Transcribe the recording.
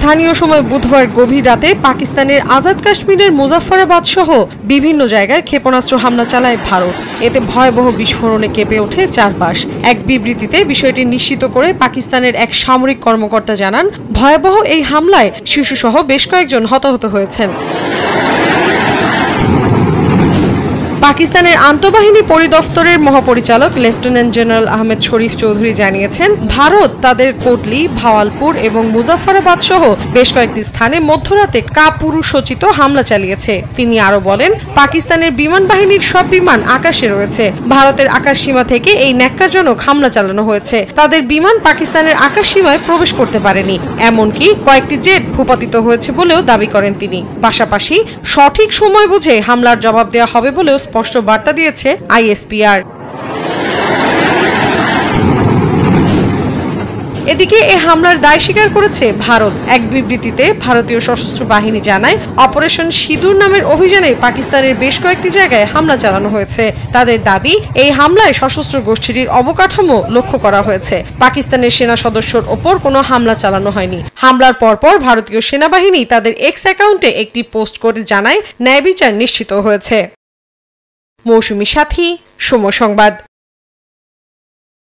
স্থানীয় সময় বুধবার গভীর রাতে পাকিস্তানের আজাদ কাশ্মীরের মুজাফফরাবাদ সহ বিভিন্ন জায়গায় ক্ষেপণাস্ত্র হামলা চালায় ভারত। এতে ভয়াবহ বিস্ফোরণে কেঁপে ওঠে চারপাশ। এক বিবৃতিতে বিষয়টি নিশ্চিত করে পাকিস্তানের এক সামরিক কর্মকর্তা জানান, ভয়াবহ এই হামলায় শিশুসহ বেশ কয়েকজন হতাহত হয়েছেন। পাকিস্তানের আন্তঃবাহিনী পরিদপ্তরের মহাপরিচালক লেফটেন্যান্ট জেনারেল আহমেদ শরীফ চৌধুরী জানিয়েছেন, ভারত তাদের কোটলি, ভাওয়ালপুর এবং মুজাফফরাবাদ সহ বেশ কয়েকটি স্থানে মধ্যরাতে কাপুরুষোচিত হামলা চালিয়েছে। তিনি আরো বলেন, পাকিস্তানের বিমান বাহিনীর সব বিমান আকাশে রয়েছে। ভারতের আকাশসীমা থেকে এই ন্যাক্কারজনক হামলা চালানো হয়েছে। তাদের বিমান পাকিস্তানের আকাশসীমায় প্রবেশ করতে পারেনি, এমনকি কয়েকটি জেট ভূপাতিত হয়েছে বলেও দাবি করেন তিনি। পাশাপাশি সঠিক সময় বুঝে হামলার জবাব দেওয়া হবে বলেও স্পষ্ট বার্তা দিয়েছে আইএসপিআর। এদিকে এই হামলার দায় স্বীকার করেছে ভারত। এক বিবৃতিতে ভারতীয় সশস্ত্র বাহিনী জানায়, অপারেশন সিঁদুর নামের অভিযানে পাকিস্তানের বেশ কয়েকটি জায়গায় হামলা চালানো হয়েছে। তাদের দাবি, এই হামলায় সশস্ত্র গোষ্ঠীটির অবকাঠামো লক্ষ্য করা হয়েছে। পাকিস্তানের সেনা সদস্যর ওপর কোনো হামলা চালানো হয়নি। হামলার পরপর ভারতীয় সেনাবাহিনী তাদের এক্স অ্যাকাউন্টে একটি পোস্ট করে জানায়, ন্যায় বিচার নিশ্চিত হয়েছে। মৌসুমী সাথী, সময় সংবাদ।